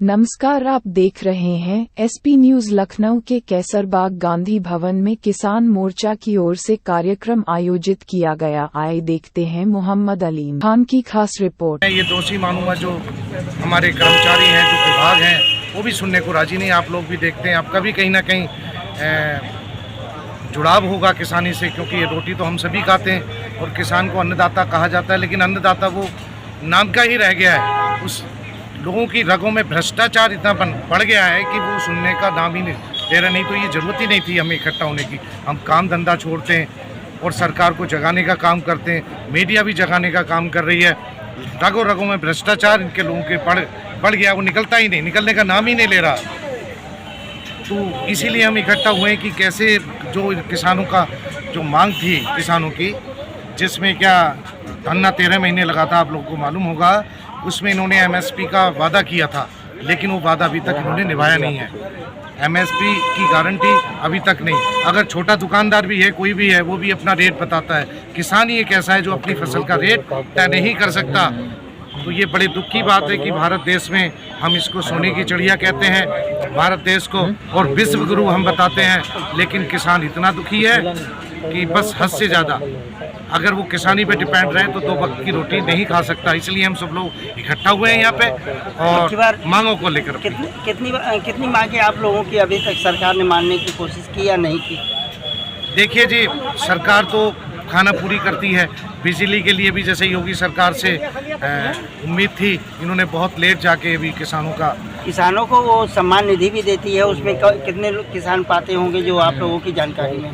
नमस्कार, आप देख रहे हैं एसपी न्यूज। लखनऊ के कैसरबाग गांधी भवन में किसान मोर्चा की ओर से कार्यक्रम आयोजित किया गया। आए देखते हैं मोहम्मद अलीम खान की खास रिपोर्ट। ये दोषी मानूंगा जो हमारे कर्मचारी हैं, जो विभाग हैं, वो भी सुनने को राजी नहीं। आप लोग भी देखते हैं, आपका भी कहीं ना कहीं जुड़ाव होगा किसानी से, क्योंकि ये रोटी तो हम सभी खाते हैं और किसान को अन्नदाता कहा जाता है, लेकिन अन्नदाता वो नाम का ही रह गया है। उस लोगों की रगों में भ्रष्टाचार इतना बढ़ गया है कि वो सुनने का नाम ही नहीं दे रहा। नहीं तो ये ज़रूरत ही नहीं थी हमें इकट्ठा होने की। हम काम धंधा छोड़ते हैं और सरकार को जगाने का काम करते हैं, मीडिया भी जगाने का काम कर रही है। रगों रगों में भ्रष्टाचार इनके लोगों के बढ़ गया, वो निकलता ही नहीं, निकलने का नाम ही नहीं ले रहा। तो इसीलिए हम इकट्ठा हुए हैं कि कैसे जो किसानों का जो मांग थी किसानों की, जिसमें क्या धरना 13 महीने लगा था, आप लोगों को मालूम होगा। उसमें इन्होंने एमएसपी का वादा किया था, लेकिन वो वादा अभी तक इन्होंने निभाया नहीं है। एमएसपी की गारंटी अभी तक नहीं। अगर छोटा दुकानदार भी है, कोई भी है, वो भी अपना रेट बताता है। किसान ही एक ऐसा है जो अपनी फसल का रेट तय नहीं कर सकता। तो ये बड़े दुख की बात है कि भारत देश में हम इसको सोने की चिड़िया कहते हैं, भारत देश को, और विश्व गुरु हम बताते हैं, लेकिन किसान इतना दुखी है कि बस हद से ज़्यादा। अगर वो किसानी पे डिपेंड रहे तो 2 वक्त की रोटी नहीं खा सकता। इसलिए हम सब लोग इकट्ठा हुए हैं यहाँ पे और मांगों को लेकर। कितनी मांगे आप लोगों की अभी तक सरकार ने मानने की कोशिश की या नहीं की? देखिए जी, सरकार तो खाना पूरी करती है। बिजली के लिए भी जैसे योगी सरकार से उम्मीद थी, इन्होंने बहुत लेट जाके अभी किसानों को वो सम्मान निधि भी देती है। उसमें कितने लोग किसान पाते होंगे जो आप लोगों की जानकारी में?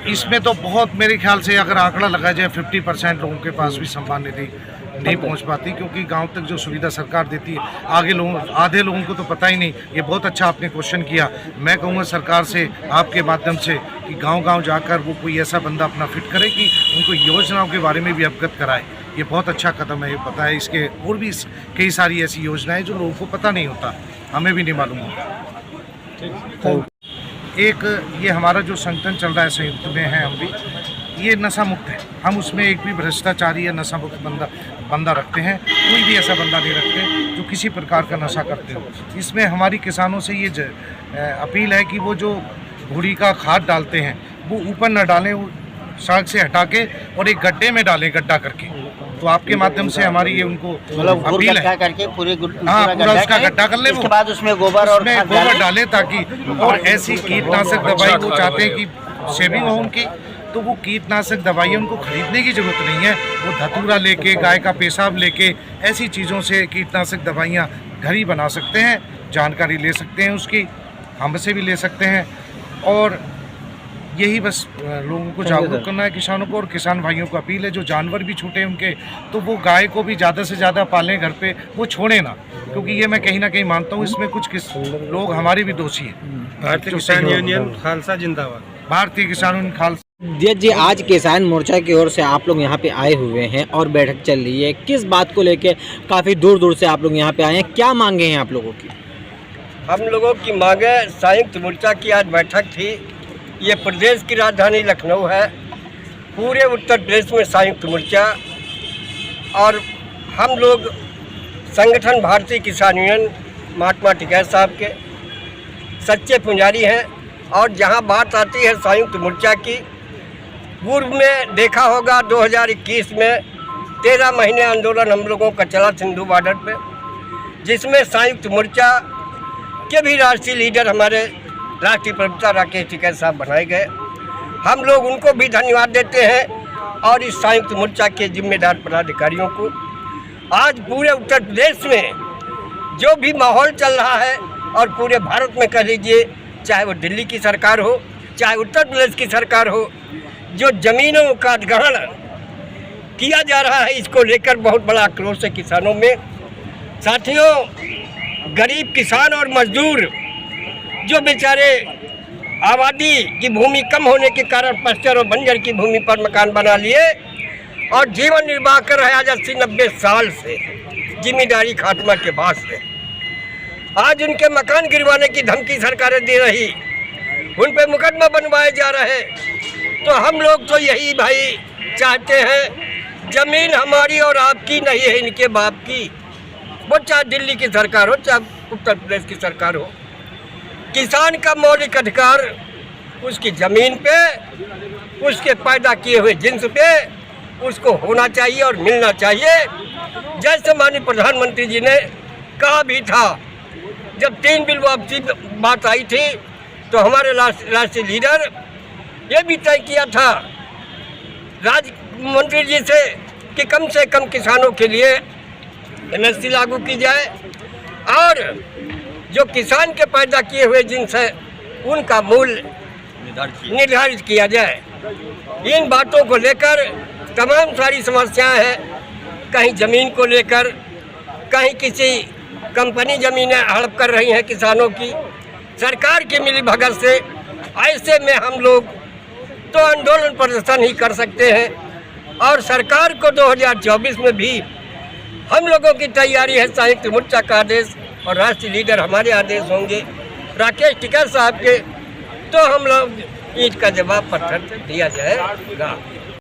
इसमें तो बहुत, मेरे ख्याल से अगर आंकड़ा लगाया जाए 50% लोगों के पास भी सम्मान निधि नहीं पहुंच पाती, क्योंकि गांव तक जो सुविधा सरकार देती है आधे लोगों को तो पता ही नहीं। ये बहुत अच्छा आपने क्वेश्चन किया। मैं कहूँगा सरकार से आपके माध्यम से कि गांव-गांव जाकर वो कोई ऐसा बंदा अपना फिट करे कि उनको योजनाओं के बारे में भी अवगत कराए। ये बहुत अच्छा कदम है, ये पता है। इसके और भी कई सारी ऐसी योजनाएं जो लोगों को पता नहीं होता, हमें भी नहीं मालूम होता। एक ये हमारा जो संगठन चल रहा है, संयुक्त में है हम भी, ये नशा मुक्त है। हम उसमें एक भी भ्रष्टाचारी या नशा मुक्त बंदा रखते हैं। कोई भी ऐसा बंदा नहीं रखते जो किसी प्रकार का नशा करते हो। इसमें हमारी किसानों से ये अपील है कि वो जो घोड़ी का खाद डालते हैं वो ऊपर न डालें, वो सड़क से हटा के और एक गड्ढे में डालें, गड्ढा करके। तो आपके माध्यम से हमारी ये उनको अपील है करके पूरा उसका गड्ढा कर ले, उसके बाद उसमें गोबर डालें, ताकि और ऐसी कीटनाशक दवाई वो चाहते हैं कि सेविंग हो उनकी। तो वो कीटनाशक दवाइयाँ उनको खरीदने की ज़रूरत नहीं है। वो धतूरा लेके, गाय का पेशाब लेके, ऐसी चीज़ों से कीटनाशक दवाइयाँ घर ही बना सकते हैं। जानकारी ले सकते हैं उसकी, हमसे भी ले सकते हैं। और यही बस लोगों को जागरूक करना है, किसानों को। और किसान भाइयों को अपील है, जो जानवर भी छूटे उनके, तो वो गाय को भी ज़्यादा से ज़्यादा पालें घर पे, वो छोड़े ना। क्योंकि ये मैं कहीं ना कहीं मानता हूँ, इसमें कुछ लोग हमारे भी दोषी हैं। भारतीय किसान यूनियन खालसा जिंदाबाद। भारतीय किसान यूनियन खालसा जी, आज किसान मोर्चा की ओर से आप लोग यहाँ पे आए हुए हैं और बैठक चल रही है। किस बात को लेके काफ़ी दूर दूर से आप लोग यहाँ पे आए हैं? क्या मांगे हैं आप लोगों की? हम लोगों की मांगे, संयुक्त मोर्चा की आज बैठक थी। ये प्रदेश की राजधानी लखनऊ है, पूरे उत्तर प्रदेश में संयुक्त मोर्चा। और हम लोग संगठन भारतीय किसान यूनियन महात्मा टिकैत साहब के सच्चे पुजारी हैं। और जहाँ बात आती है संयुक्त मोर्चा की, पूर्व में देखा होगा 2021 में 13 महीने आंदोलन हम लोगों का चला सिंधु बॉर्डर पे, जिसमें संयुक्त मोर्चा के भी राष्ट्रीय लीडर हमारे राष्ट्रीय प्रवक्ता राकेश टिकैत साहब बनाए गए। हम लोग उनको भी धन्यवाद देते हैं और इस संयुक्त मोर्चा के जिम्मेदार पदाधिकारियों को। आज पूरे उत्तर प्रदेश में जो भी माहौल चल रहा है, और पूरे भारत में कह लीजिए, चाहे वो दिल्ली की सरकार हो, चाहे उत्तर प्रदेश की सरकार हो, जो ज़मीनों का अधिग्रहण किया जा रहा है, इसको लेकर बहुत बड़ा आक्रोश है किसानों में। साथियों, गरीब किसान और मजदूर जो बेचारे आबादी की भूमि कम होने के कारण पश्चर और बंजर की भूमि पर मकान बना लिए और जीवन निर्वाह कर रहे आज 80-90 साल से, जिम्मेदारी खात्मा के बाद से, आज उनके मकान गिरवाने की धमकी सरकारें दे रही, उन पे मुकदमा बनवाए जा रहे। तो हम लोग तो यही भाई चाहते हैं, ज़मीन हमारी और आपकी नहीं है, इनके बाप की। वो चाहे दिल्ली की सरकार हो चाहे उत्तर प्रदेश की सरकार हो, किसान का मौलिक अधिकार उसकी ज़मीन पे, उसके पैदा किए हुए जिन्स पे उसको होना चाहिए और मिलना चाहिए। जैसे माननीय प्रधानमंत्री जी ने कहा भी था, जब 3 बिल वापसी बात आई थी तो हमारे राष्ट्रीय लीडर ये भी तय किया था राज्य मंत्री जी से कि कम से कम किसानों के लिए MSP लागू की जाए और जो किसान के पैदा किए हुए जिन्स है उनका मूल्य निर्धारित किया जाए। इन बातों को लेकर तमाम सारी समस्याएं हैं, कहीं ज़मीन को लेकर, कहीं किसी कंपनी ज़मीनें हड़प कर रही हैं किसानों की, सरकार की मिली भगत से। ऐसे में हम लोग तो आंदोलन प्रदर्शन ही कर सकते हैं और सरकार को 2024 में भी हम लोगों की तैयारी है। संयुक्त मोर्चा का आदेश और राष्ट्रीय लीडर हमारे आदेश होंगे राकेश टिकैत साहब के, तो हम लोग ईंट का जवाब पत्थर से दिया जाएगा।